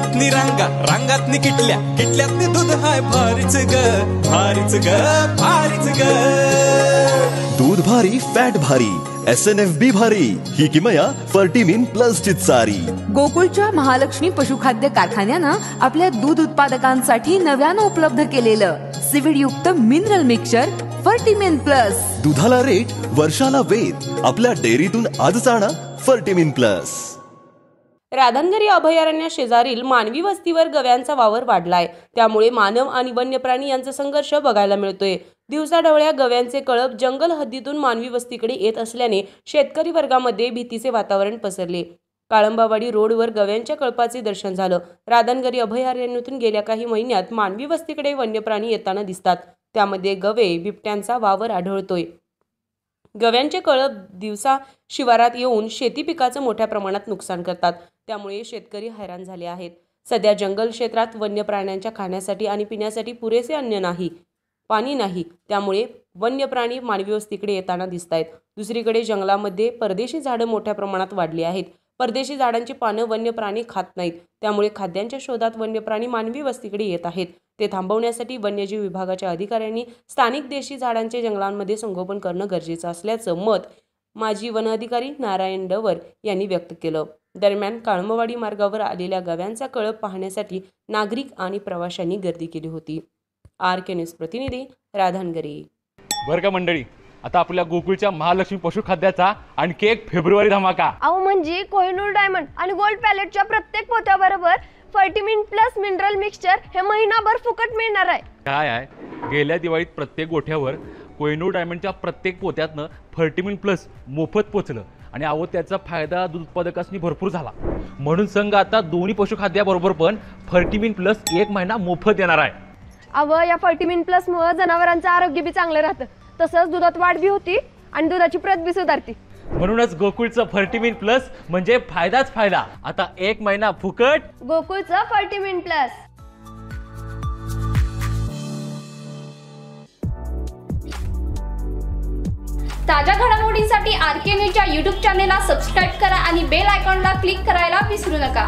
किटल्यातनी रांगा, रांगातनी किटल्या, किटल्यातनी दूध हाय भारीच ग, भारीच ग, भारीच ग. दूध भारी, फॅट भारी, SNFB भारी, ही किमया फर्टिमिन प्लस ची चारी. गोकुळच्या महालक्ष्मी पशुखाद्य कारखान्यानं आपल्या दूध उत्पादकांसाठी नव्यानं उपलब्ध केलेलं सीविड युक्त मिनरल मिक्सचर फर्टिमिन प्लस. दुधाला रेट, वर्षाला वेद. आपल्या डेअरीतून आजच आणा फर्टिमिन प्लस. राधानगरी अभयारण्य शेजारील मानवी वस्तीवर गव्यांचा वावर वाढलाय. त्यामुळे मानव आणि वन्य प्राणी यांचा संघर्ष बघायला मिळतोय. दिवसाढवळ्या गव्यांचे कळप जंगल हद्दीतून मानवी वस्तीकडे येत असल्याने शेतकरी वर्गामध्ये भीतीचे वातावरण पसरले. काळंबावाडी रोडवर गव्यांच्या कळपाचे दर्शन झालं. राधानगरी अभयारण्यातून गेल्या काही महिन्यात मानवी वस्तीकडे वन्य प्राणी येताना दिसतात. त्यामध्ये गवे, बिबट्यांचा वावर आढळतोय. गव्यांचे कळप दिवसा शिवारात येऊन शेती पिकाचं मोठ्या प्रमाणात नुकसान करतात. त्यामुळे शेतकरी हैराण झाले आहेत. सध्या जंगल क्षेत्रात वन्य प्राण्यांच्या खाण्यासाठी आणि पिण्यासाठी पुरेसे अन्न नाही, पाणी नाही. त्यामुळे वन्य प्राणी मानवी वस्तीकडे येताना दिसत आहेत. दुसरीकडे जंगलामध्ये परदेशी झाडं मोठ्या प्रमाणात वाढली आहेत. परदेशी झाडांची पानं वन्य प्राणी खात नाहीत. त्यामुळे खाद्यांच्या शोधात वन्य प्राणी मानवी वस्तीकडे येत आहेत. ते थांबवण्यासाठी वन्यजीव विभागाच्या अधिकाऱ्यांनी स्थानिक देशी झाडांचे जंगलांमध्ये संगोपन करणं गरजेचं असल्याचं मत माजी वन अधिकारी नारायण डवर यांनी व्यक्त केलं. दरम्यान काळंबवाडी मार्गावर आलेल्या गव्यांचा कळप पाहण्यासाठी नागरिक आणि प्रवाशांनी गर्दी केली होती. RK न्यूज प्रतिनिधी राधानगरी. बरं का मंडळी, आता आपल्या गोकुळच्या महालक्ष्मी पशुखाद्याचा आणखी एक फेब्रुवारी धमाका. अहो म्हणजे कोहिनूर डायमंड आणि गोल्ड पॅलेटच्या प्रत्येक पोत्याबरोबर फर्टिमिन प्लस मिनरल मिक्सचर हे महिनाभर फुकट मिळणार आहे. काय आहे, गेल्या दिवाळीत प्रत्येक गोठ्यावर कोहिनूर डायमंडच्या प्रत्येक पोत्यातनं फर्टिमिन प्लस मोफत पोचलं आणि अहो त्याचा फायदा दूध उत्पादकांनी भरपूर झाला. म्हणून संघ आता दोन्ही पशुखाद्याबरोबर पण फर्टिमिन प्लस 1 महिना मोफत देणार आहे. अहो या फर्टिमिन प्लस मुळे जनावरांचं आरोग्य बी चांगलं राहतं, तसंच दुधात वाढ बी होती आणि दुधाची प्रत बी सुधारते. म्हणूनच गोकुळचं फर्टिमिन प्लस म्हणजे फायदाच फायदा. आता 1 महिना फुकट गोकुळचं फर्टिमिन प्लस. ताज्या घडामोडींसाठी RK न्यूजच्या YouTube चॅनेलला सबस्क्राईब करा आणि बेल आयकॉनला क्लिक करायला विसरू नका.